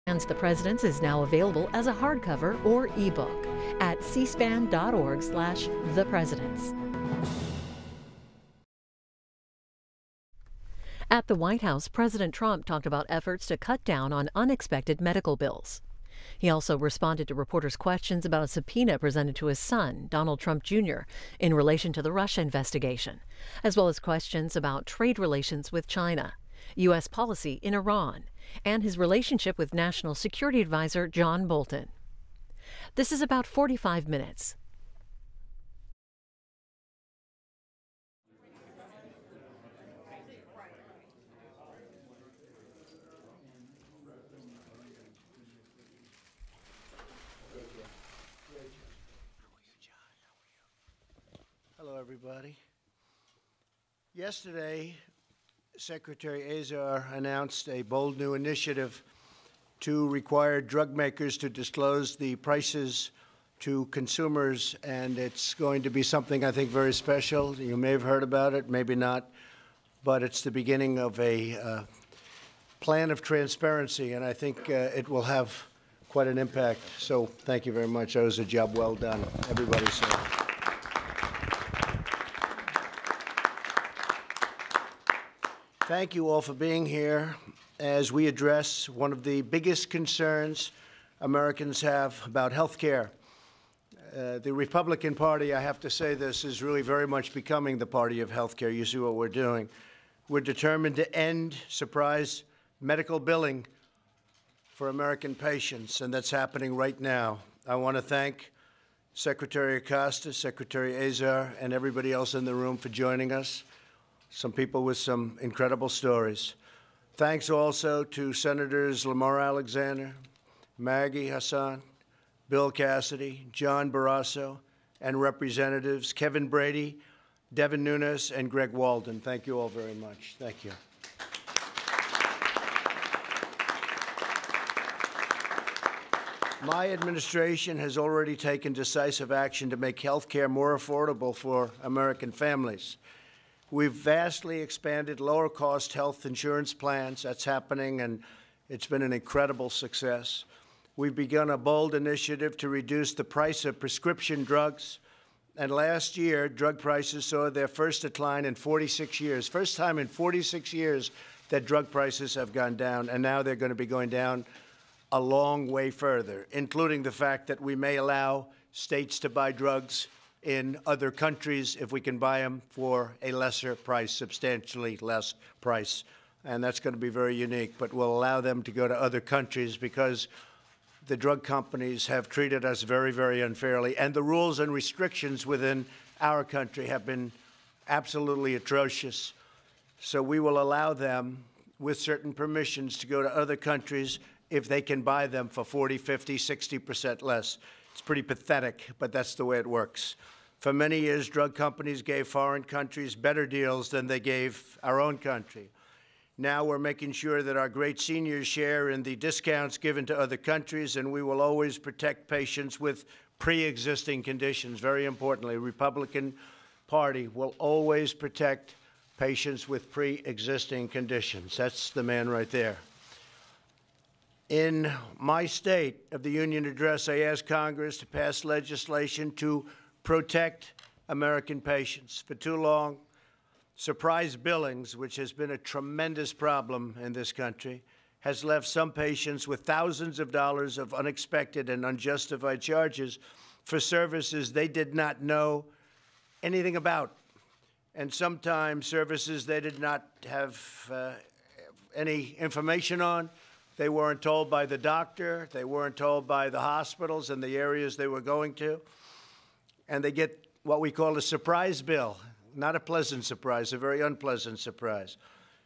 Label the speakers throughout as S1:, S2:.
S1: The President's is now available as a hardcover or ebook at cspan.org/thepresidents. At the White House, President Trump talked about efforts to cut down on unexpected medical bills. He also responded to reporters' questions about a subpoena presented to his son, Donald Trump Jr., in relation to the Russia investigation, as well as questions about trade relations with China, U.S. policy in Iran, and his relationship with National Security Advisor John Bolton. This is about 45 minutes.
S2: Hello, everybody. Yesterday, Secretary Azar announced a bold new initiative to require drug makers to disclose the prices to consumers, and it's going to be something I think very special. You may have heard about it, maybe not, but it's the beginning of a plan of transparency, and I think it will have quite an impact. So thank you very much. That was a job well done, everybody. Thank you all for being here as we address one of the biggest concerns Americans have about health care. The Republican Party, I have to say this, is really very much becoming the party of health care. You see what we're doing. We're determined to end surprise medical billing for American patients, and that's happening right now. I want to thank Secretary Acosta, Secretary Azar, and everybody else in the room for joining us. Some people with some incredible stories. Thanks also to Senators Lamar Alexander, Maggie Hassan, Bill Cassidy, John Barrasso, and Representatives Kevin Brady, Devin Nunes, and Greg Walden. Thank you all very much. Thank you. My administration has already taken decisive action to make health care more affordable for American families. We've vastly expanded lower-cost health insurance plans. That's happening, and it's been an incredible success. We've begun a bold initiative to reduce the price of prescription drugs. And last year, drug prices saw their first decline in 46 years. First time in 46 years that drug prices have gone down, and now they're going to be going down a long way further, including the fact that we may allow states to buy drugs in other countries if we can buy them for a lesser price, substantially less price. And that's going to be very unique. But we'll allow them to go to other countries because the drug companies have treated us very, very unfairly. And the rules and restrictions within our country have been absolutely atrocious. So we will allow them, with certain permissions, to go to other countries if they can buy them for 40, 50, 60% less. It's pretty pathetic, but that's the way it works. For many years, drug companies gave foreign countries better deals than they gave our own country. Now we're making sure that our great seniors share in the discounts given to other countries, and we will always protect patients with pre-existing conditions. Very importantly, the Republican Party will always protect patients with pre-existing conditions. That's the man right there. In my State of the Union address, I asked Congress to pass legislation to protect American patients. For too long, surprise billings, which has been a tremendous problem in this country, has left some patients with thousands of dollars of unexpected and unjustified charges for services they did not know anything about, and sometimes services they did not have any information on. They weren't told by the doctor. They weren't told by the hospitals and the areas they were going to. And they get what we call a surprise bill. Not a pleasant surprise, a very unpleasant surprise.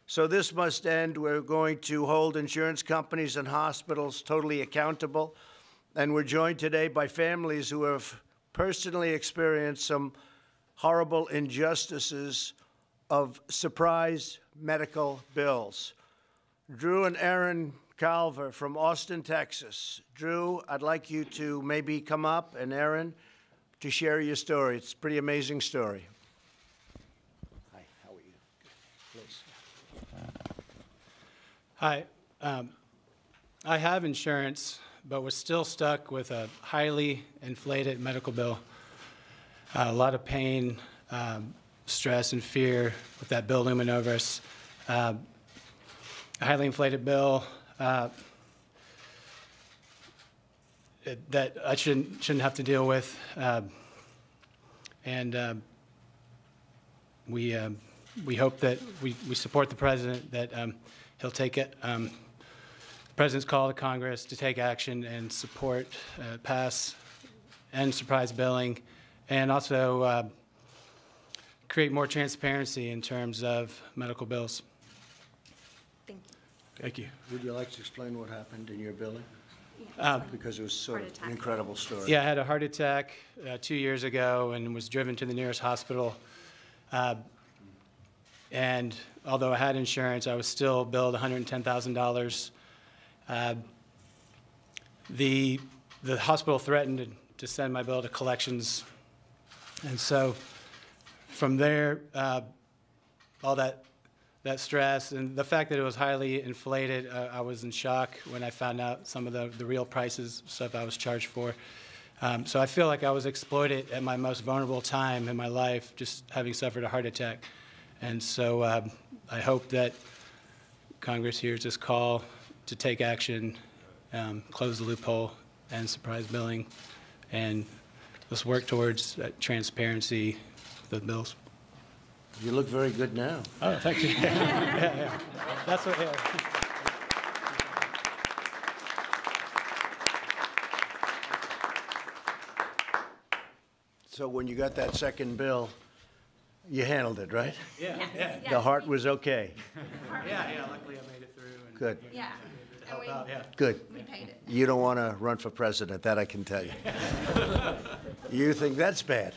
S2: So this must end. We're going to hold insurance companies and hospitals totally accountable. And we're joined today by families who have personally experienced some horrible injustices of surprise medical bills. Drew and Erin Calver from Austin, Texas. Drew, I'd like you to maybe come up, and Erin, to share your story. It's a pretty amazing story. Hi, how are you? Please.
S3: Hi. I have insurance, but was still stuck with a highly inflated medical bill. A lot of pain, stress, and fear with that bill looming over us. A highly inflated bill that I shouldn't have to deal with, and we hope that we support the president, that he'll take it. The president's call to Congress to take action and support, pass, end surprise billing, and also create more transparency in terms of medical bills.
S4: Thank you.
S3: Thank you.
S2: Would you like to explain what happened in your billing?
S4: Yeah.
S2: Because it was sort of an incredible story.
S3: Yeah, I had a heart attack 2 years ago and was driven to the nearest hospital. And although I had insurance, I was still billed $110,000. The hospital threatened to send my bill to collections. And so from there, all that stress and the fact that it was highly inflated, I was in shock when I found out some of the real prices, stuff I was charged for. So I feel like I was exploited at my most vulnerable time in my life, just having suffered a heart attack. And so I hope that Congress hears this call to take action, close the loophole, and surprise billing, and let's work towards transparency of the bills.
S2: You look very good now.
S3: Oh, thank you. Yeah. That's what. Yeah.
S2: So when you got that second bill, you handled it, right?
S3: Yeah.
S2: The heart was okay.
S3: Yeah. Luckily, I made it through. And
S2: Good.
S4: Yeah. And we,
S2: Good.
S4: we paid it.
S2: You don't want to run for president, that I can tell you. You think that's bad.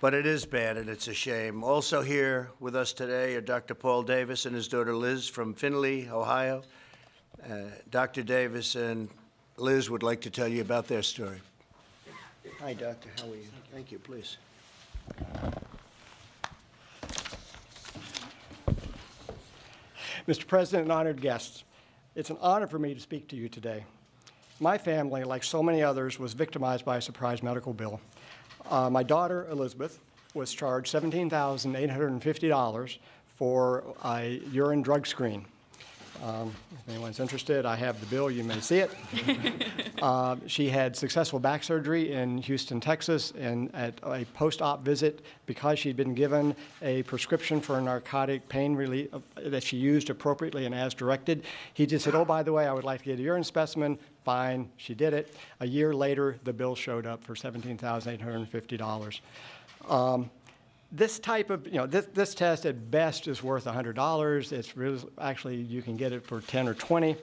S2: But it is bad, and it's a shame. Also here with us today are Dr. Paul Davis and his daughter Liz from Findlay, Ohio. Dr. Davis and Liz would like to tell you about their story. Hi, Doctor. How are you? Thank you. Please.
S5: Mr. President and honored guests, it's an honor for me to speak to you today. My family, like so many others, was victimized by a surprise medical bill. My daughter, Elizabeth, was charged $17,850 for a urine drug screen. If anyone's interested, I have the bill. You may see it. She had successful back surgery in Houston, Texas, and at a post-op visit, because she'd been given a prescription for a narcotic pain relief that she used appropriately and as directed, he just said, oh, by the way, I would like to get a urine specimen. Fine, she did it. A year later, the bill showed up for $17,850. This type of, this test at best is worth $100. It's really, actually, you can get it for 10 or 20.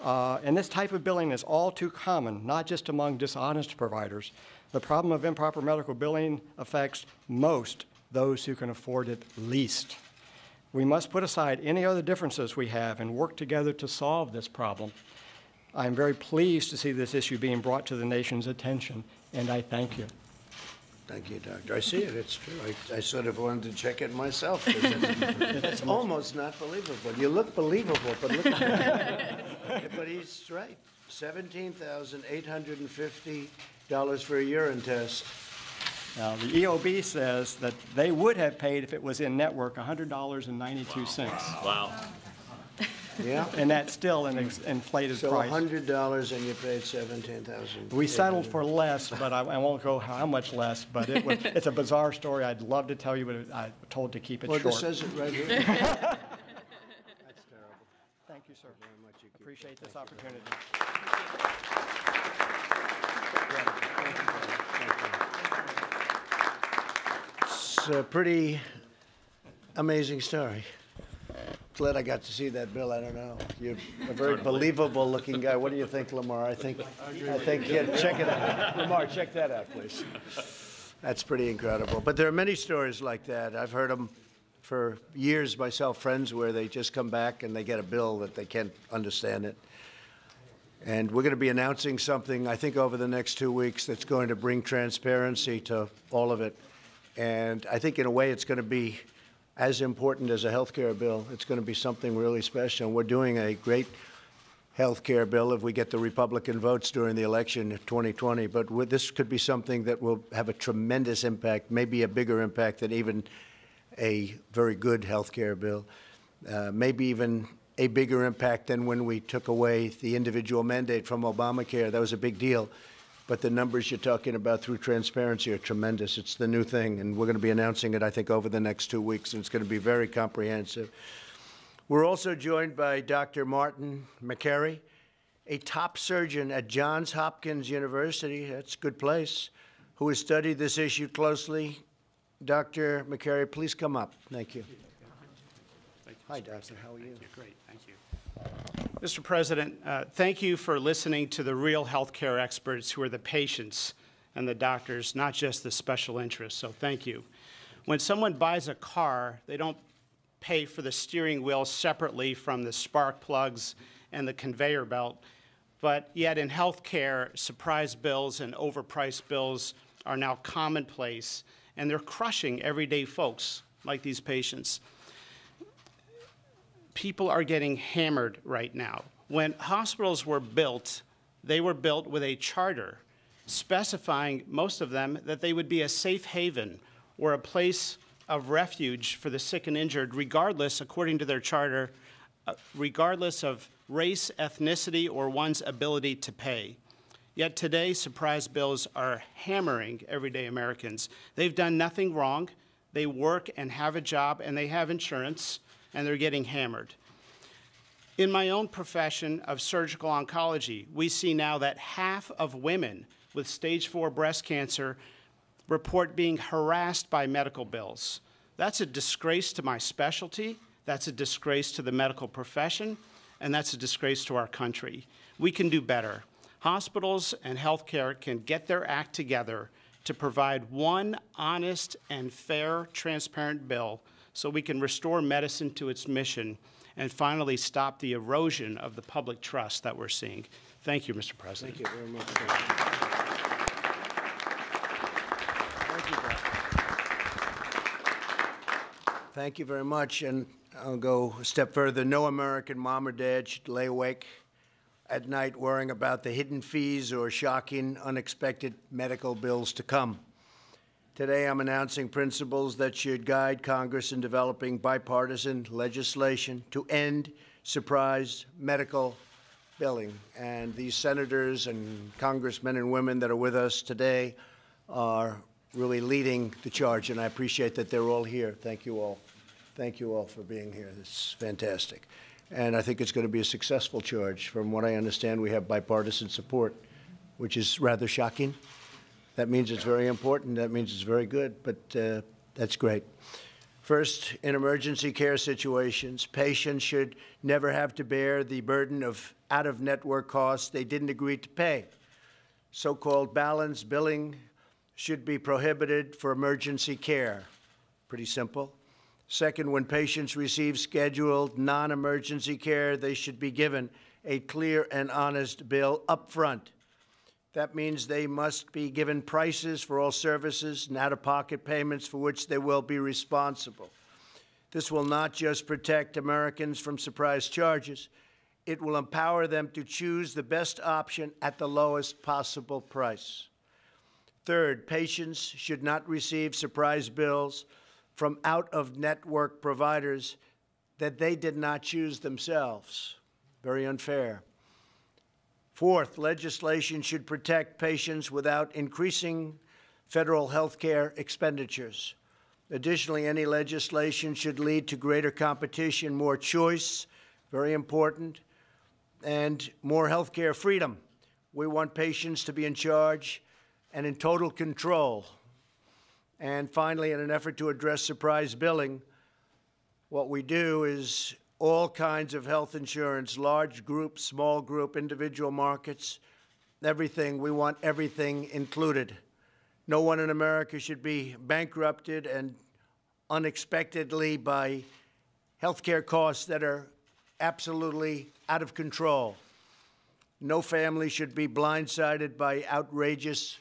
S5: And this type of billing is all too common, not just among dishonest providers. The problem of improper medical billing affects most those who can afford it least. We must put aside any other differences we have and work together to solve this problem. I'm very pleased to see this issue being brought to the nation's attention, and I thank you.
S2: Thank you, Doctor. I see it. It's true. I sort of wanted to check it myself. It's almost not believable. You look believable, but look at that. But he's right. $17,850 for a urine test.
S5: Now, the EOB says that they would have paid, if it was in network, $100.92.
S6: Wow.
S2: Yeah.
S5: And that's still an inflated
S2: So
S5: price.
S2: $100 and you paid $17,000.
S5: We settled for less, but I won't go how much less, but it's a bizarre story. I'd love to tell you, but I'm told to keep it short.
S2: Well, this says it right here. That's terrible.
S5: Thank you, sir.
S2: Very much. You
S5: Appreciate this opportunity.
S2: It's a pretty amazing story. Glad I got to see that, Bill. I don't know. You're a very believable-looking guy. What do you think, Lamar? I think. Yeah, check it out. Lamar, check that out, please. That's pretty incredible. But there are many stories like that. I've heard them for years myself, friends where they just come back and they get a bill that they can't understand it. And we're going to be announcing something, I think, over the next 2 weeks that's going to bring transparency to all of it. And I think, in a way, it's going to be as important as a health care bill. It's going to be something really special. And we're doing a great health care bill if we get the Republican votes during the election in 2020. But this could be something that will have a tremendous impact, maybe a bigger impact than even a very good health care bill, maybe even a bigger impact than when we took away the individual mandate from Obamacare. That was a big deal. But the numbers you're talking about through transparency are tremendous. It's the new thing, and we're going to be announcing it, I think, over the next 2 weeks, and it's going to be very comprehensive. We're also joined by Dr. Martin McCary, a top surgeon at Johns Hopkins University, that's a good place, who has studied this issue closely. Dr. McCary, please come up. Thank you. Hi, Doctor. How are you?
S6: Great. Thank you. Mr. President, thank you for listening to the real healthcare experts who are the patients and the doctors, not just the special interests. So thank you. When someone buys a car, they don't pay for the steering wheel separately from the spark plugs and the conveyor belt. But yet in healthcare, surprise bills and overpriced bills are now commonplace, and they're crushing everyday folks like these patients. People are getting hammered right now. When hospitals were built, they were built with a charter specifying, most of them, that they would be a safe haven or a place of refuge for the sick and injured, regardless, according to their charter, regardless of race, ethnicity, or one's ability to pay. Yet today, surprise bills are hammering everyday Americans. They've done nothing wrong. They work and have a job, and they have insurance, and they're getting hammered. In my own profession of surgical oncology, we see now that half of women with stage 4 breast cancer report being harassed by medical bills. That's a disgrace to my specialty, that's a disgrace to the medical profession, and that's a disgrace to our country. We can do better. Hospitals and healthcare can get their act together to provide one honest and fair, transparent bill so we can restore medicine to its mission and finally stop the erosion of the public trust that we're seeing. Thank you, Mr. President.
S2: Thank you very much. Thank you, Doc. Thank you very much, and I'll go a step further. No American mom or dad should lay awake at night worrying about the hidden fees or shocking, unexpected medical bills to come. Today, I'm announcing principles that should guide Congress in developing bipartisan legislation to end surprise medical billing. And these senators and congressmen and women that are with us today are really leading the charge, and I appreciate that they're all here. Thank you all. Thank you all for being here. It's fantastic. And I think it's going to be a successful charge. From what I understand, we have bipartisan support, which is rather shocking. That means it's very important. That means it's very good, but that's great. First, in emergency care situations, patients should never have to bear the burden of out-of-network costs they didn't agree to pay. So-called balanced billing should be prohibited for emergency care. Pretty simple. Second, when patients receive scheduled non-emergency care, they should be given a clear and honest bill up front. That means they must be given prices for all services and out-of-pocket payments for which they will be responsible. This will not just protect Americans from surprise charges, it will empower them to choose the best option at the lowest possible price. Third, patients should not receive surprise bills from out-of-network providers that they did not choose themselves. Very unfair. Fourth, legislation should protect patients without increasing federal health care expenditures. Additionally, any legislation should lead to greater competition, more choice, very important, and more health care freedom. We want patients to be in charge and in total control. And finally, in an effort to address surprise billing, what we do is all kinds of health insurance, large group, small group, individual markets, everything. We want everything included. No one in America should be bankrupted and unexpectedly by health care costs that are absolutely out of control. No family should be blindsided by outrageous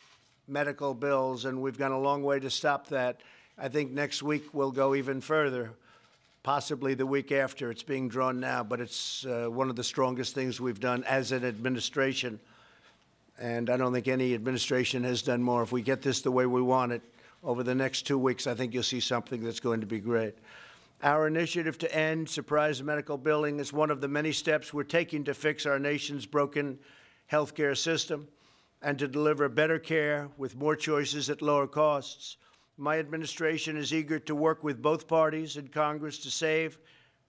S2: medical bills, and we've gone a long way to stop that. I think next week we'll go even further. possibly the week after. It's being drawn now, but it's one of the strongest things we've done as an administration. And I don't think any administration has done more. If we get this the way we want it, over the next 2 weeks, I think you'll see something that's going to be great. Our initiative to end surprise medical billing is one of the many steps we're taking to fix our nation's broken healthcare system and to deliver better care with more choices at lower costs. My administration is eager to work with both parties in Congress to save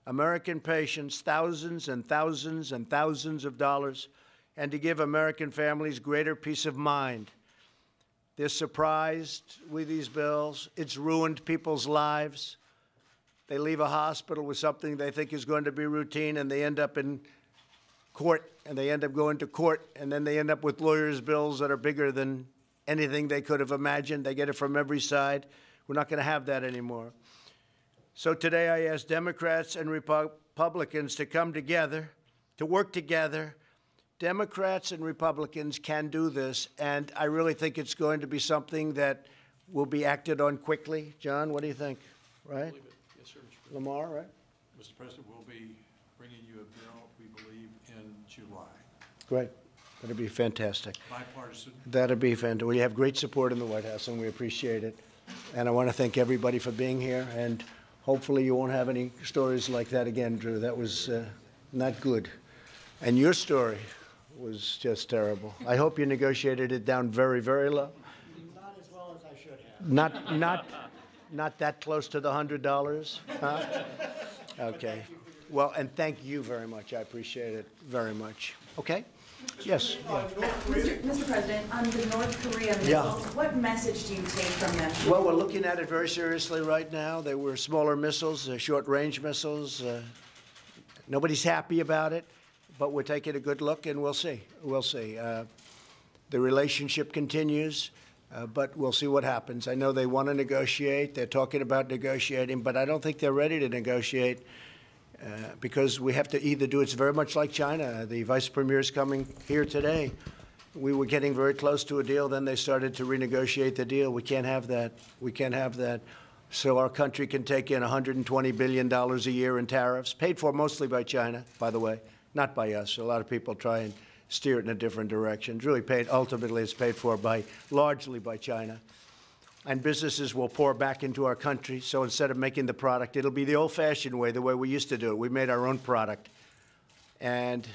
S2: American patients thousands and thousands and thousands of dollars and to give American families greater peace of mind. They're surprised with these bills. It's ruined people's lives. They leave a hospital with something they think is going to be routine, and they end up in court, and they end up going to court, and then they end up with lawyers' bills that are bigger than anything they could have imagined. They get it from every side. We're not going to have that anymore. So today I ask Democrats and Republicans to come together, to work together. Democrats and Republicans can do this, and I really think it's going to be something that will be acted on quickly. John, what do you think? Right?
S7: Yes, sir, Mr. President.
S2: Lamar, right?
S7: Mr. President, we'll be bringing you a bill, we believe, in July.
S2: Great. That'd be fantastic.
S7: Bipartisan.
S2: That'd be fantastic. We have great support in the White House, and we appreciate it. And I want to thank everybody for being here, and hopefully you won't have any stories like that again, Drew. That was not good. And your story was just terrible. I hope you negotiated it down very, very low.
S5: Not as well as I should have.
S2: Not that close to the $100, huh? Okay. Well, and thank you very much. I appreciate it very much. Okay? Yes. Yeah.
S8: Mr. President, on the North Korea missiles, what message do you take from them?
S2: Well, we're looking at it very seriously right now. They were smaller missiles, short-range missiles. Nobody's happy about it, but we're taking a good look, and we'll see. We'll see. The relationship continues, but we'll see what happens. I know they want to negotiate. They're talking about negotiating, but I don't think they're ready to negotiate because we have to either do it's very much like China. The vice premier is coming here today. We were getting very close to a deal. Then they started to renegotiate the deal. We can't have that. We can't have that. So our country can take in $120 billion a year in tariffs, paid for mostly by China, by the way. Not by us. A lot of people try and steer it in a different direction. It's really paid, ultimately it's paid for largely by China. And businesses will pour back into our country. So instead of making the product, it'll be the old-fashioned way, the way we used to do it. We made our own product. And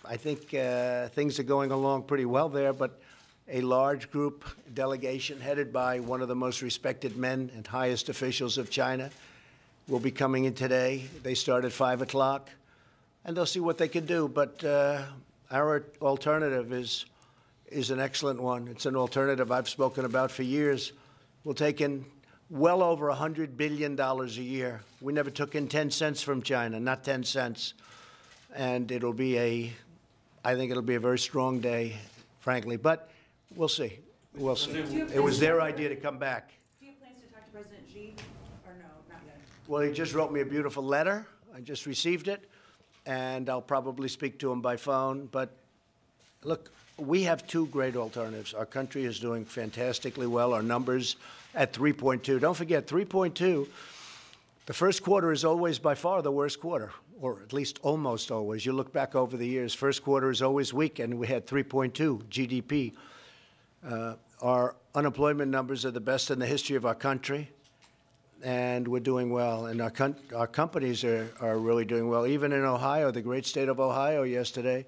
S2: I think things are going along pretty well there, but a large group delegation headed by one of the most respected men and highest officials of China will be coming in today. They start at 5 o'clock. And they'll see what they can do. But our alternative is an excellent one. It's an alternative I've spoken about for years. We'll take in well over $100 billion a year. We never took in 10 cents from China, not 10 cents. And it'll be I think it'll be a very strong day, frankly. But we'll see. We'll see. It was their idea to come back.
S8: Do you have plans to talk to President Xi, or no, not yet?
S2: Well, he just wrote me a beautiful letter. I just received it. And I'll probably speak to him by phone. But look, we have two great alternatives. Our country is doing fantastically well. Our numbers at 3.2. Don't forget, 3.2, the first quarter is always by far the worst quarter, or at least almost always. You look back over the years, first quarter is always weak, and we had 3.2 GDP. Our unemployment numbers are the best in the history of our country. And we're doing well, and our companies are really doing well. Even in Ohio, the great state of Ohio yesterday,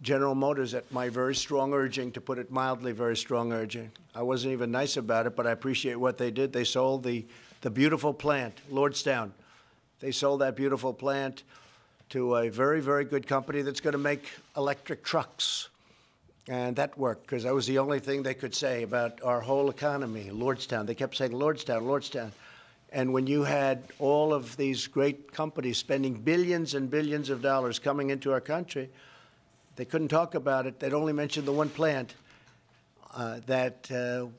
S2: General Motors, at my very strong urging, to put it mildly, very strong urging. I wasn't even nice about it, but I appreciate what they did. They sold the beautiful plant, Lordstown. They sold that beautiful plant to a very, very good company that's going to make electric trucks. And that worked, because that was the only thing they could say about our whole economy, Lordstown. They kept saying, Lordstown, Lordstown. And when you had all of these great companies spending billions and billions of dollars coming into our country, they couldn't talk about it. They'd only mention the one plant that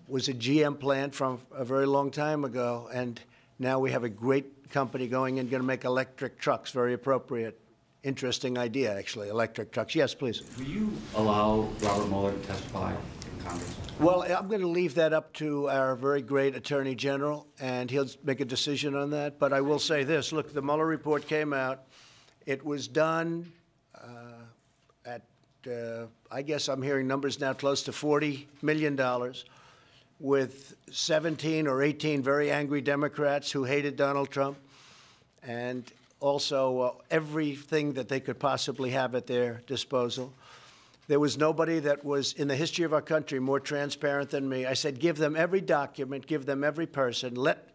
S2: was a GM plant from a very long time ago. And now we have a great company going in, going to make electric trucks, very appropriate. Interesting idea, actually, electric trucks. Yes, please.
S9: Will you allow Robert Mueller to testify in Congress?
S2: Well, I'm going to leave that up to our very great Attorney General, and he'll make a decision on that. But I will say this. Look, the Mueller report came out. It was done at, I guess I'm hearing numbers now close to $40 million with 17 or 18 very angry Democrats who hated Donald Trump, and also everything that they could possibly have at their disposal. There was nobody that was in the history of our country more transparent than me. I said, give them every document, give them every person, let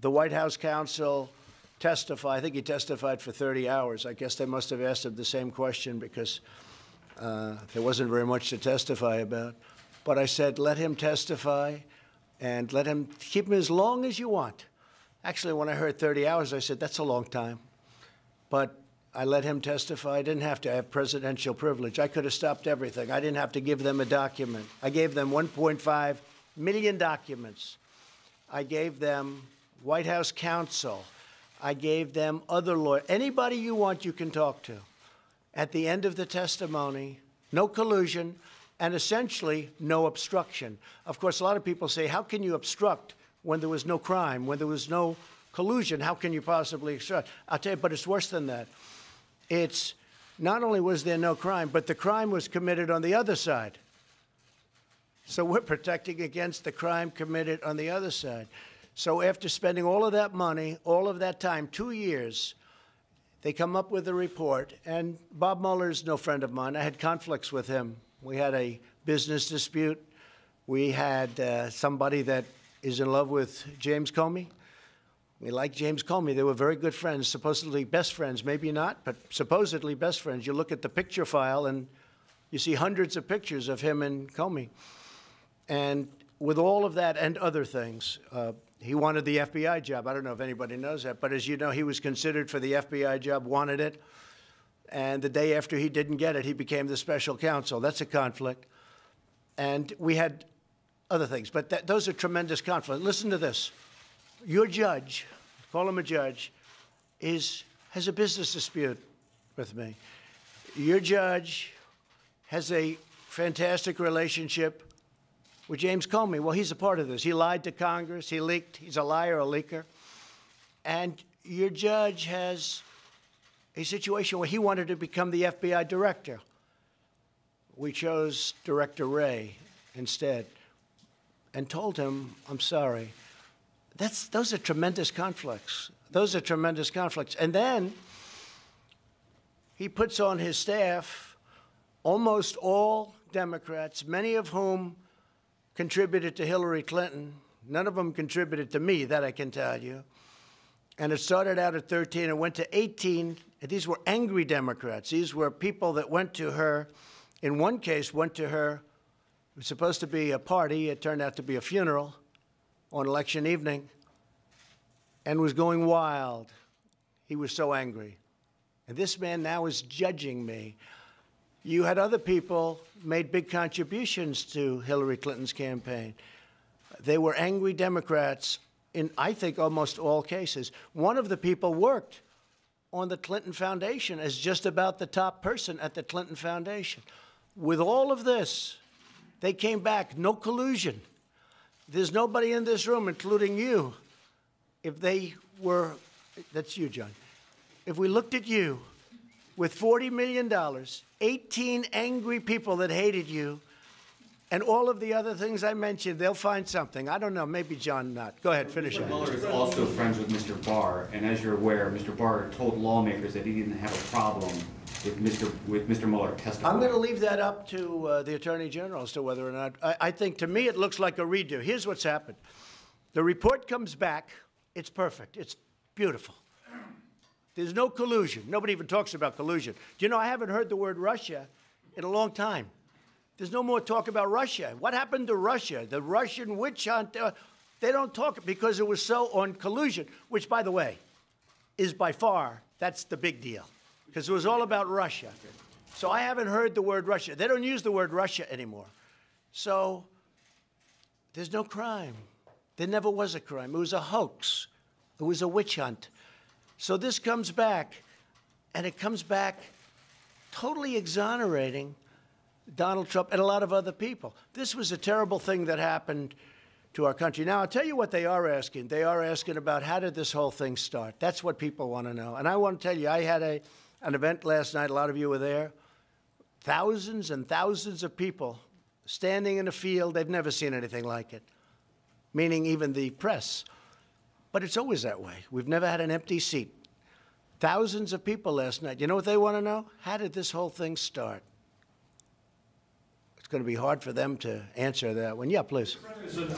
S2: the White House counsel testify. I think he testified for 30 hours. I guess they must have asked him the same question because there wasn't very much to testify about. But I said, let him testify and let him keep him as long as you want. Actually, when I heard 30 hours, I said, that's a long time. But I let him testify. I didn't have to have presidential privilege. I could have stopped everything. I didn't have to give them a document. I gave them 1.5 million documents. I gave them White House counsel. I gave them other lawyers. Anybody you want, you can talk to. At the end of the testimony, no collusion, and essentially no obstruction. Of course, a lot of people say, how can you obstruct when there was no crime, when there was no collusion? How can you possibly obstruct? I'll tell you, but it's worse than that. It's not only was there no crime, but the crime was committed on the other side. So we're protecting against the crime committed on the other side. So after spending all of that money, all of that time, 2 years, they come up with a report. And Bob Mueller's no friend of mine. I had conflicts with him. We had a business dispute. We had somebody that is in love with James Comey. We liked James Comey. They were very good friends, supposedly best friends. Maybe not, but supposedly best friends. You look at the picture file, and you see hundreds of pictures of him and Comey. And with all of that and other things, he wanted the FBI job. I don't know if anybody knows that, but as you know, he was considered for the FBI job, wanted it. And the day after he didn't get it, he became the special counsel. That's a conflict. And we had other things, but those are tremendous conflicts. Listen to this. Your judge, call him a judge, has a business dispute with me. Your judge has a fantastic relationship with James Comey. Well, he's a part of this. He lied to Congress. He leaked. He's a liar, a leaker. And your judge has a situation where he wanted to become the FBI director. We chose Director Wray instead and told him, I'm sorry. Those are tremendous conflicts. Those are tremendous conflicts. And then he puts on his staff almost all Democrats, many of whom contributed to Hillary Clinton. None of them contributed to me, that I can tell you. And it started out at 13 and went to 18. And these were angry Democrats. These were people that went to her. In one case, went to her. It was supposed to be a party. It turned out to be a funeral on election evening, and was going wild. He was so angry. And this man now is judging me. You had other people made big contributions to Hillary Clinton's campaign. They were angry Democrats in, I think, almost all cases. One of the people worked on the Clinton Foundation as just about the top person at the Clinton Foundation. With all of this, they came back, no collusion. There's nobody in this room, including you, if they were, that's you, John, if we looked at you with $40 million, 18 angry people that hated you, and all of the other things I mentioned, they'll find something. I don't know, maybe John not. Go ahead, finish it.
S9: Mueller is also friends with Mr. Barr, and as you're aware, Mr. Barr told lawmakers that he didn't have a problem with Mr. Mueller testifying.
S2: I'm going to leave that up to the Attorney General as to whether or not. I think, to me, it looks like a redo. Here's what's happened. The report comes back. It's perfect. It's beautiful. There's no collusion. Nobody even talks about collusion. Do you know, I haven't heard the word Russia in a long time. There's no more talk about Russia. What happened to Russia? The Russian witch hunt? They don't talk because it was so on collusion, which, by the way, is by far, that's the big deal. Because it was all about Russia. So I haven't heard the word Russia. They don't use the word Russia anymore. So there's no crime. There never was a crime. It was a hoax. It was a witch hunt. So this comes back, and it comes back totally exonerating Donald Trump, and a lot of other people. This was a terrible thing that happened to our country. Now, I'll tell you what they are asking. They are asking about how did this whole thing start. That's what people want to know. And I want to tell you, I had an event last night. A lot of you were there. Thousands and thousands of people standing in a field. They've never seen anything like it, meaning even the press. But it's always that way. We've never had an empty seat. Thousands of people last night. You know what they want to know? How did this whole thing start? It's going to be hard for them to answer that one. Yeah, please.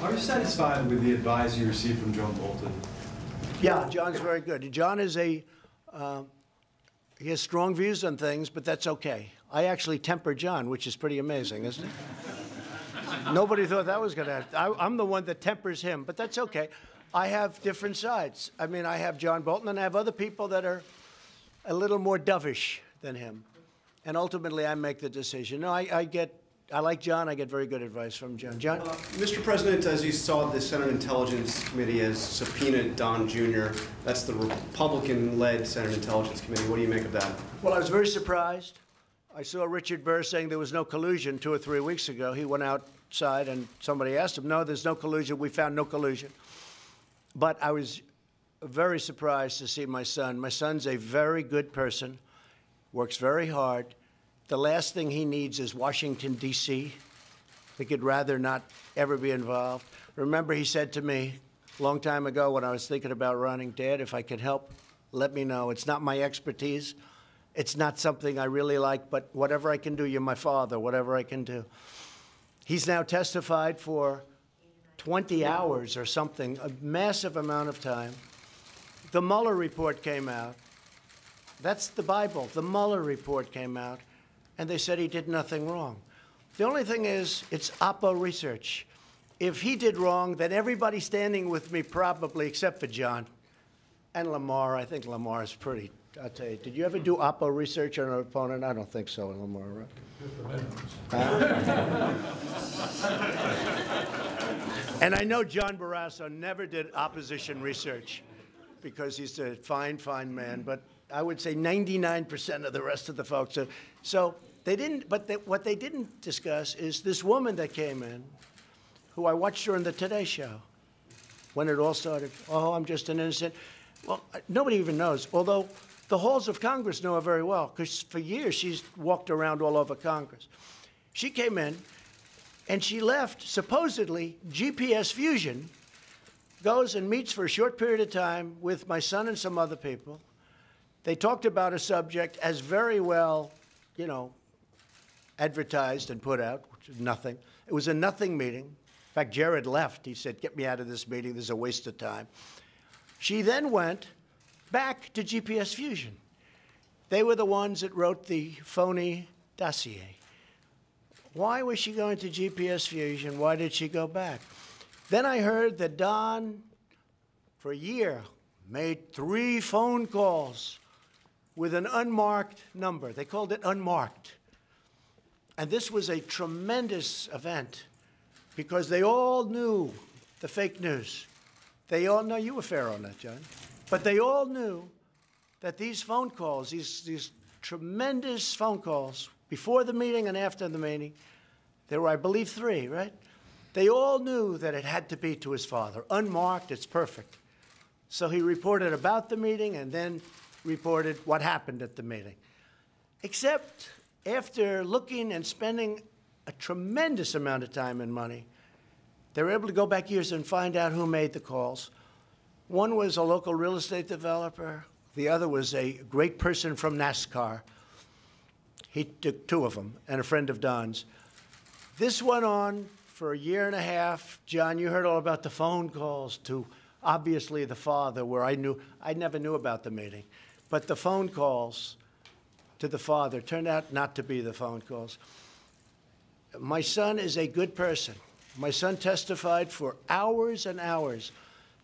S10: Are you satisfied with the advice you received from John Bolton?
S2: Yeah, John's very good. John is he has strong views on things, but that's okay. I actually temper John, which is pretty amazing, isn't it? Nobody thought that was going to happen. I'm the one that tempers him, but that's okay. I have different sides. I mean, I have John Bolton, and I have other people that are a little more dovish than him. And ultimately, I make the decision. No, I like John. I get very good advice from John. John?
S11: Mr. President, as you saw, the Senate Intelligence Committee has subpoenaed Don Jr. That's the Republican-led Senate Intelligence Committee. What do you make of that?
S2: Well, I was very surprised. I saw Richard Burr saying there was no collusion 2 or 3 weeks ago. He went outside, and somebody asked him, no, there's no collusion. We found no collusion. But I was very surprised to see my son. My son's a very good person, works very hard. The last thing he needs is Washington, D.C. He could rather not ever be involved. Remember, he said to me a long time ago when I was thinking about running, Dad, if I could help, let me know. It's not my expertise. It's not something I really like, but whatever I can do, you're my father, whatever I can do. He's now testified for 20 hours or something, a massive amount of time. The Mueller report came out. That's the Bible. The Mueller report came out, and they said he did nothing wrong. The only thing is, it's Oppo research. If he did wrong, then everybody standing with me probably, except for John and Lamar. I think Lamar is pretty, I'll tell you. Did you ever do Oppo research on an opponent? I don't think so, Lamar, right? And I know John Barrasso never did opposition research because he's a fine, fine man. But I would say 99% of the rest of the folks. So they didn't, but what they didn't discuss is this woman that came in, who I watched her on the Today Show when it all started. Oh, I'm just an innocent. Well, nobody even knows, although the halls of Congress know her very well because for years she's walked around all over Congress. She came in. And she left, supposedly, GPS Fusion, goes and meets for a short period of time with my son and some other people. They talked about a subject as very well, you know, advertised and put out, which is nothing. It was a nothing meeting. In fact, Jared left. He said, get me out of this meeting. This is a waste of time. She then went back to GPS Fusion. They were the ones that wrote the phony dossier. Why was she going to GPS Fusion? Why did she go back? Then I heard that Don, for a year, made 3 phone calls with an unmarked number. They called it unmarked. And this was a tremendous event because they all knew the fake news. They all know you were fair on that, John. But they all knew that these phone calls, these tremendous phone calls, before the meeting and after the meeting, there were, I believe, 3, right? They all knew that it had to be to his father. Unmarked, it's perfect. So he reported about the meeting and then reported what happened at the meeting. Except after looking and spending a tremendous amount of time and money, they were able to go back years and find out who made the calls. One was a local real estate developer. The other was a great person from NASCAR. He took 2 of them, and a friend of Don's. This went on for a year and a half. John, you heard all about the phone calls to, obviously, the father, where I never knew about the meeting. But the phone calls to the father turned out not to be the phone calls. My son is a good person. My son testified for hours and hours.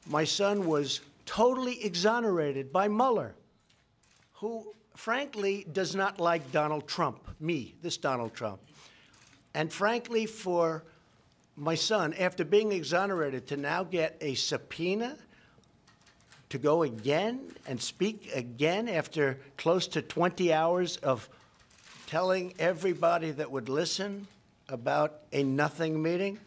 S2: My son was totally exonerated by Mueller, who frankly does not like Donald Trump, this Donald Trump. And frankly, for my son, after being exonerated, to now get a subpoena to go again and speak again after close to 20 hours of telling everybody that would listen about a nothing meeting?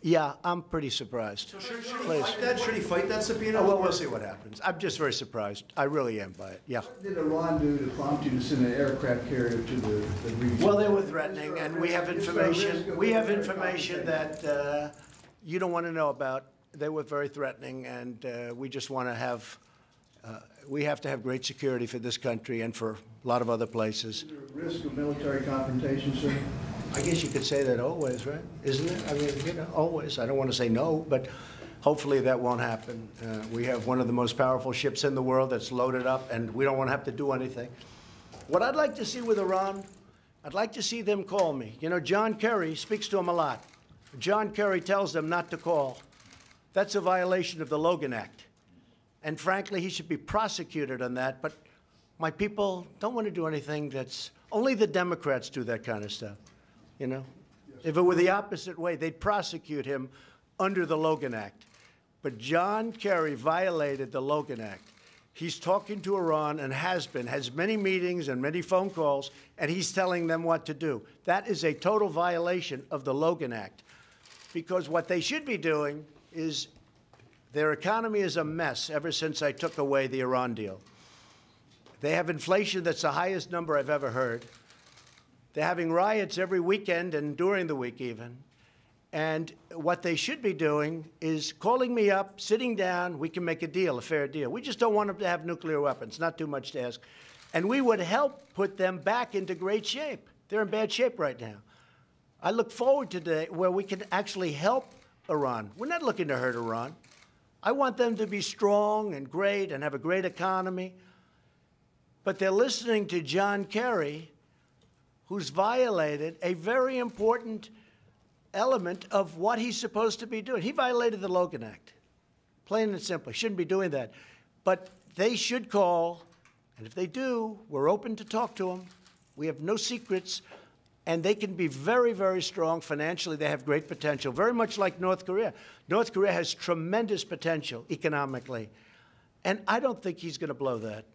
S2: Yeah, I'm pretty surprised.
S11: Should he
S2: Please.
S11: fight that? Should he fight that subpoena?
S2: Oh, well, we'll see what happens. I'm just very surprised. I really am by it. Yeah.
S12: What did Iran do to prompt you to send an aircraft carrier to the region?
S2: Well, they were threatening, and we have information. We have information that you don't want to know about. They were very threatening, and we just want to have. We have to have great security for this country and for a lot of other places.
S12: Is there a risk of military confrontation, sir?
S2: I guess you could say that always, right? Isn't it? I mean, you know, always. I don't want to say no, but hopefully that won't happen. We have one of the most powerful ships in the world that's loaded up, and we don't want to have to do anything. What I'd like to see with Iran, I'd like to see them call me. You know, John Kerry speaks to them a lot. John Kerry tells them not to call. That's a violation of the Logan Act. And frankly, he should be prosecuted on that. But my people don't want to do anything that's, only the Democrats do that kind of stuff. You know, if it were the opposite way, they'd prosecute him under the Logan Act. But John Kerry violated the Logan Act. He's talking to Iran and has many meetings and many phone calls, and he's telling them what to do. That is a total violation of the Logan Act, because what they should be doing is, their economy is a mess ever since I took away the Iran deal. They have inflation that's the highest number I've ever heard. They're having riots every weekend and during the week even. And what they should be doing is calling me up, sitting down, we can make a deal, a fair deal. We just don't want them to have nuclear weapons, not too much to ask. And we would help put them back into great shape. They're in bad shape right now. I look forward to the day where we can actually help Iran. We're not looking to hurt Iran. I want them to be strong and great and have a great economy. But they're listening to John Kerry, who's violated a very important element of what he's supposed to be doing. He violated the Logan Act, plain and simple. Shouldn't be doing that. But they should call, and if they do, we're open to talk to them. We have no secrets, and they can be very, very strong financially. They have great potential, very much like North Korea. North Korea has tremendous potential economically, and I don't think he's going to blow that.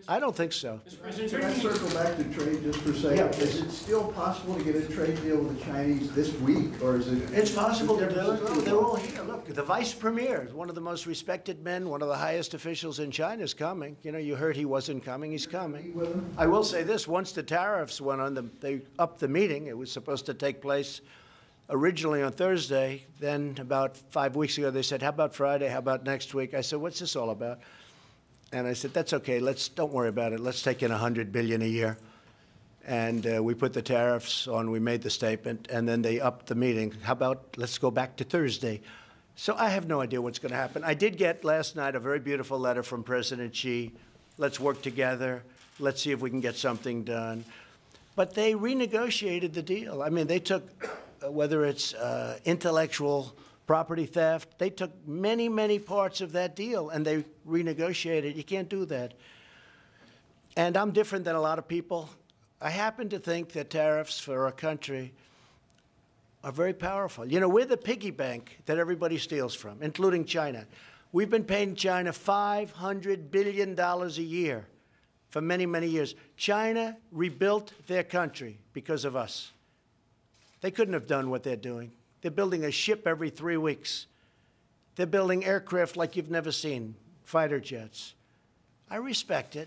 S2: I don't think so.
S12: Can I circle back to trade just for a second?
S2: Yeah.
S12: Is it still possible to get a trade deal with the Chinese this week, or is it?
S2: It's possible to do it. No, they're all here. Look, the vice premier, one of the most respected men, one of the highest officials in China, is coming. You know, you heard he wasn't coming. He's coming. I will say this: once the tariffs went on, they upped the meeting. It was supposed to take place originally on Thursday. Then about 5 weeks ago, they said, "How about Friday? How about next week?" I said, "What's this all about?" And I said, "That's okay. Don't worry about it. Let's take in $100 billion a year." And we put the tariffs on. We made the statement, and then they upped the meeting. How about let's go back to Thursday? So I have no idea what's going to happen. I did get last night a very beautiful letter from President Xi. Let's work together. Let's see if we can get something done. But they renegotiated the deal. I mean, they took, whether it's intellectual property theft, they took many, many parts of that deal, and they renegotiated. You can't do that. And I'm different than a lot of people. I happen to think that tariffs for a country are very powerful. You know, we're the piggy bank that everybody steals from, including China. We've been paying China $500 billion a year for many, many years. China rebuilt their country because of us. They couldn't have done what they're doing. They're building a ship every 3 weeks. They're building aircraft like you've never seen, fighter jets. I respect it.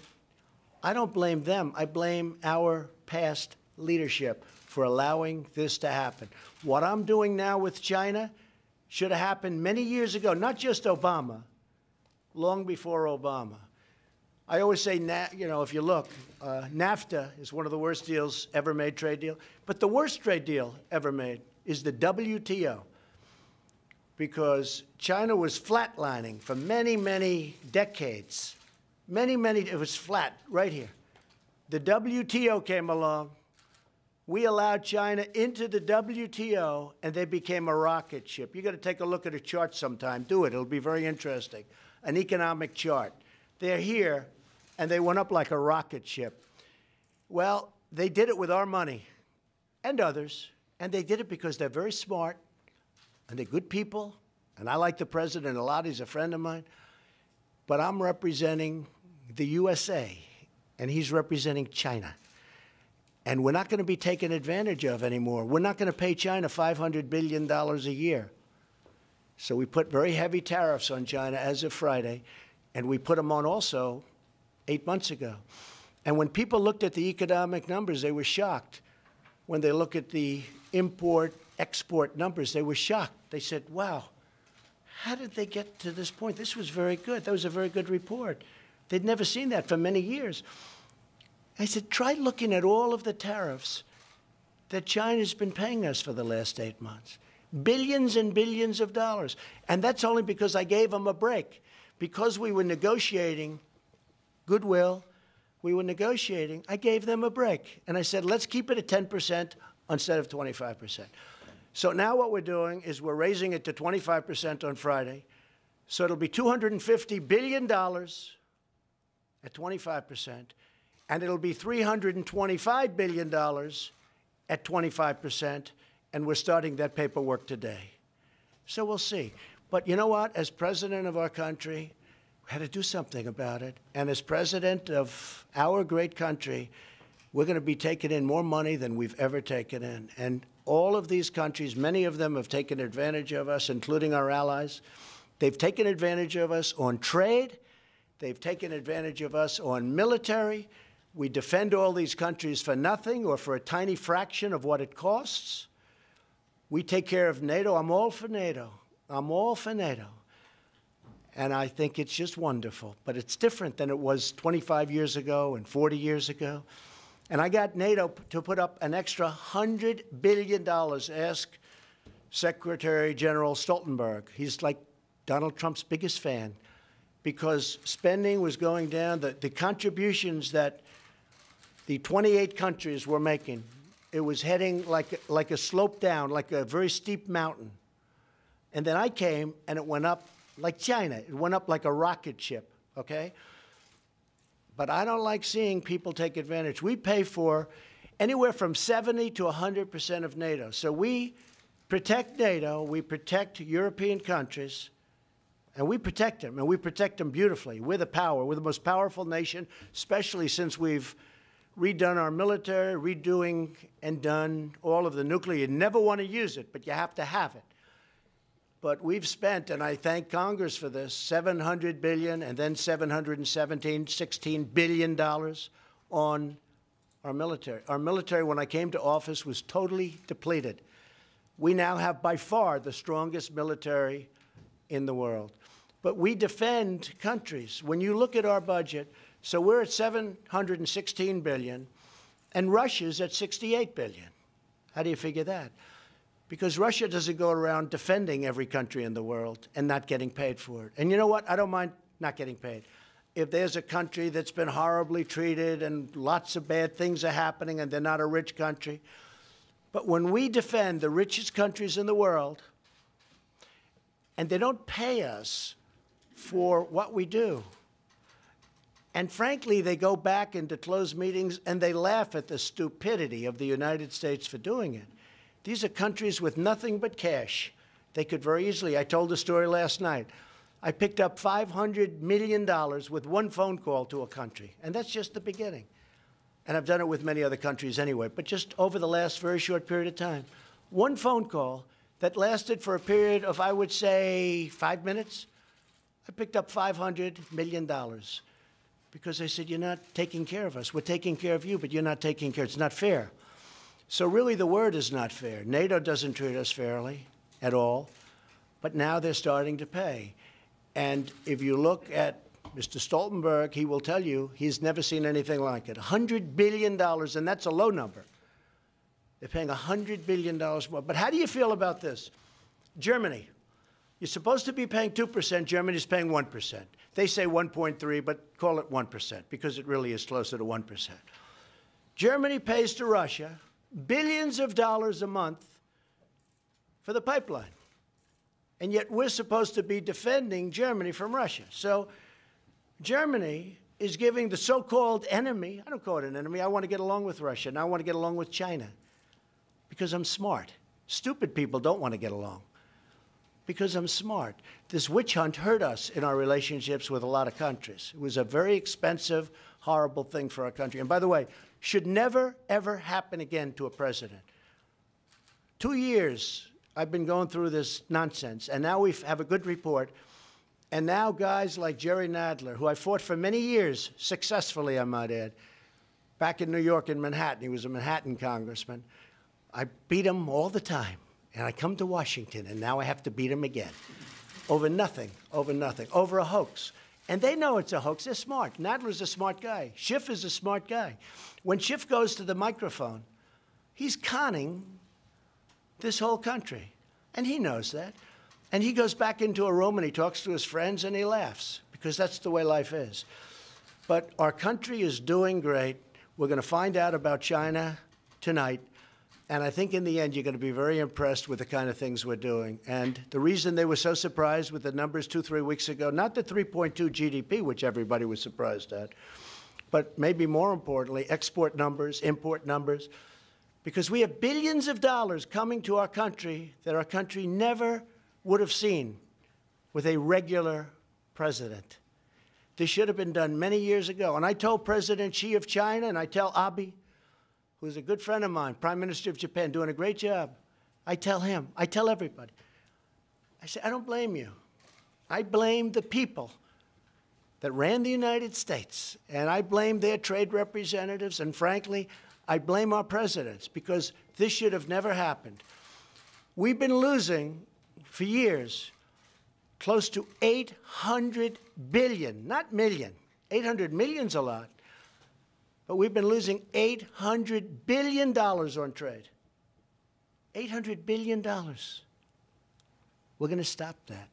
S2: I don't blame them. I blame our past leadership for allowing this to happen. What I'm doing now with China should have happened many years ago, not just Obama, long before Obama. I always say, you know, if you look, NAFTA is one of the worst deals ever made, trade deal. But the worst trade deal ever made is the WTO, because China was flatlining for many, many decades. It was flat right here. The WTO came along. We allowed China into the WTO, and they became a rocket ship. You got to take a look at a chart sometime. Do it. It'll be very interesting. An economic chart. They're here, and they went up like a rocket ship. Well, they did it with our money and others. And they did it because they're very smart, and they're good people, and I like the president a lot. He's a friend of mine. But I'm representing the USA, and he's representing China. And we're not going to be taken advantage of anymore. We're not going to pay China $500 billion a year. So we put very heavy tariffs on China as of Friday, and we put them on also 8 months ago. And when people looked at the economic numbers, they were shocked. When they look at the import-export numbers, they were shocked. They said, wow, how did they get to this point? This was very good. That was a very good report. They'd never seen that for many years. I said, try looking at all of the tariffs that China's been paying us for the last 8 months. Billions and billions of dollars. And that's only because I gave them a break. Because we were negotiating goodwill, we were negotiating, I gave them a break. And I said, let's keep it at 10% instead of 25%. So now what we're doing is we're raising it to 25% on Friday. So it'll be $250 billion at 25%. And it'll be $325 billion at 25%, and we're starting that paperwork today. So we'll see. But you know what? As president of our country, we had to do something about it. And as president of our great country, we're going to be taking in more money than we've ever taken in. And all of these countries, many of them have taken advantage of us, including our allies. They've taken advantage of us on trade. They've taken advantage of us on military. We defend all these countries for nothing or for a tiny fraction of what it costs. We take care of NATO. I'm all for NATO. I'm all for NATO. And I think it's just wonderful. But it's different than it was 25 years ago and 40 years ago. And I got NATO to put up an extra $100 billion. Ask Secretary General Stoltenberg. He's like Donald Trump's biggest fan because spending was going down. The contributions that the 28 countries were making, it was heading like a slope down, like a very steep mountain. And then I came, and it went up like China. It went up like a rocket ship, okay? But I don't like seeing people take advantage. We pay for anywhere from 70 to 100% of NATO. So we protect NATO, we protect European countries, and we protect them, and we protect them beautifully. We're the power. We're the most powerful nation, especially since we've redone our military, redoing and done all of the nuclear. You never want to use it, but you have to have it. But we've spent, and I thank Congress for this, $700 billion and then $16 billion on our military. Our military, when I came to office, was totally depleted. We now have by far the strongest military in the world. But we defend countries. When you look at our budget, so we're at $716 billion, and Russia's at $68 billion. How do you figure that? Because Russia doesn't go around defending every country in the world and not getting paid for it. And you know what? I don't mind not getting paid. If there's a country that's been horribly treated and lots of bad things are happening and they're not a rich country. But when we defend the richest countries in the world and they don't pay us for what we do, and frankly, they go back into closed meetings and they laugh at the stupidity of the United States for doing it. These are countries with nothing but cash. They could very easily, I told the story last night, I picked up $500 million with one phone call to a country, and that's just the beginning. And I've done it with many other countries anyway, but just over the last very short period of time. One phone call that lasted for a period of, I would say, 5 minutes, I picked up $500 million. Because they said, you're not taking care of us. We're taking care of you, but you're not taking care. It's not fair. So really the word is not fair. NATO doesn't treat us fairly at all, but now they're starting to pay. And if you look at Mr. Stoltenberg, he will tell you he's never seen anything like it. $100 billion, and that's a low number. They're paying $100 billion more. But how do you feel about this? Germany. You're supposed to be paying 2%. Germany's paying 1%. They say 1.3, but call it 1% because it really is closer to 1%. Germany pays to Russia billions of dollars a month for the pipeline. And yet we're supposed to be defending Germany from Russia. So Germany is giving the so-called enemy, I don't call it an enemy, I want to get along with Russia, and I want to get along with China because I'm smart. Stupid people don't want to get along. Because I'm smart. This witch hunt hurt us in our relationships with a lot of countries. It was a very expensive, horrible thing for our country. And by the way, should never, ever happen again to a president. 2 years I've been going through this nonsense, and now we have a good report. And now guys like Jerry Nadler, who I fought for many years, successfully, I might add, back in New York in Manhattan. He was a Manhattan congressman. I beat him all the time. And I come to Washington, and now I have to beat him again. Over nothing, over a hoax. And they know it's a hoax. They're smart. Nadler's a smart guy. Schiff is a smart guy. When Schiff goes to the microphone, he's conning this whole country. And he knows that. And he goes back into a room and he talks to his friends and he laughs, because that's the way life is. But our country is doing great. We're going to find out about China tonight. And I think in the end, you're going to be very impressed with the kind of things we're doing. And the reason they were so surprised with the numbers 2-3 weeks ago, not the 3.2 GDP, which everybody was surprised at, but maybe more importantly, export numbers, import numbers, because we have billions of dollars coming to our country that our country never would have seen with a regular president. This should have been done many years ago. And I told President Xi of China, and I tell Abe, who's a good friend of mine, Prime Minister of Japan, doing a great job. I tell him, I tell everybody. I say, I don't blame you. I blame the people that ran the United States, and I blame their trade representatives, and frankly, I blame our presidents, because this should have never happened. We've been losing, for years, close to 800 billion, not million. 800 million's a lot. But we've been losing $800 billion on trade. $800 billion. We're going to stop that.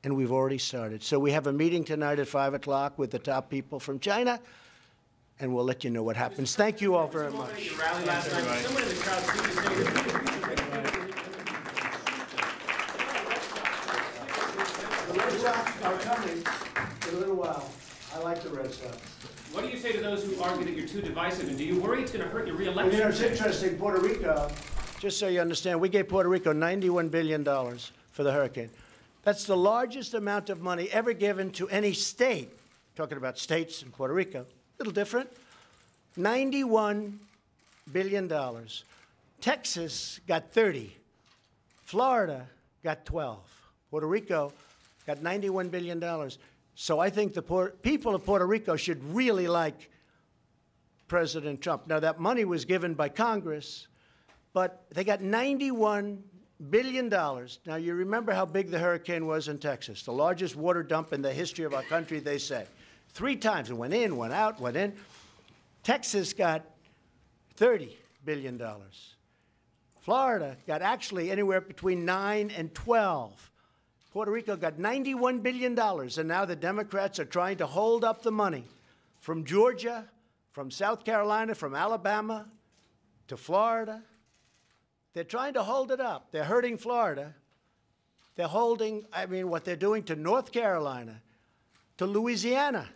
S2: And we've already started. So we have a meeting tonight at 5 o'clock with the top people from China, and we'll let you know what happens. Thank you all very much.
S13: Rally last night. Someone in the crowd seemed to say
S2: the Red Sox are coming in a little while. I like the Red Sox.
S13: What do you say to those who argue that you're too divisive, and do you worry it's going to hurt your re-election?
S2: You know, it's interesting, Puerto Rico, just so you understand, we gave Puerto Rico $91 billion for the hurricane. That's the largest amount of money ever given to any state. Talking about states in Puerto Rico, a little different. $91 billion. Texas got 30. Florida got 12. Puerto Rico got $91 billion. So I think the people of Puerto Rico should really like President Trump. Now, that money was given by Congress, but they got $91 billion. Now, you remember how big the hurricane was in Texas, the largest water dump in the history of our country, they say. 3 times. It went in, went out, went in. Texas got $30 billion. Florida got actually anywhere between 9 and 12. Puerto Rico got $91 billion, and now the Democrats are trying to hold up the money from Georgia, from South Carolina, from Alabama to Florida. They're trying to hold it up. They're hurting Florida. They're holding, what they're doing to North Carolina, to Louisiana.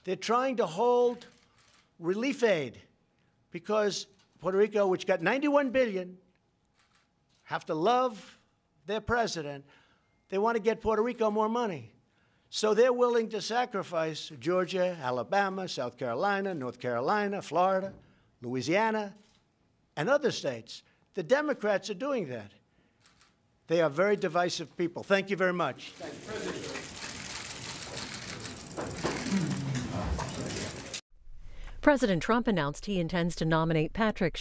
S2: They're trying to hold relief aid because Puerto Rico, which got $91 billion, have to love their president. They want to get Puerto Rico more money. So they're willing to sacrifice Georgia, Alabama, South Carolina, North Carolina, Florida, Louisiana, and other states. The Democrats are doing that. They are very divisive people. Thank you very much.
S13: Thank you, President.
S1: President Trump announced he intends to nominate Patrick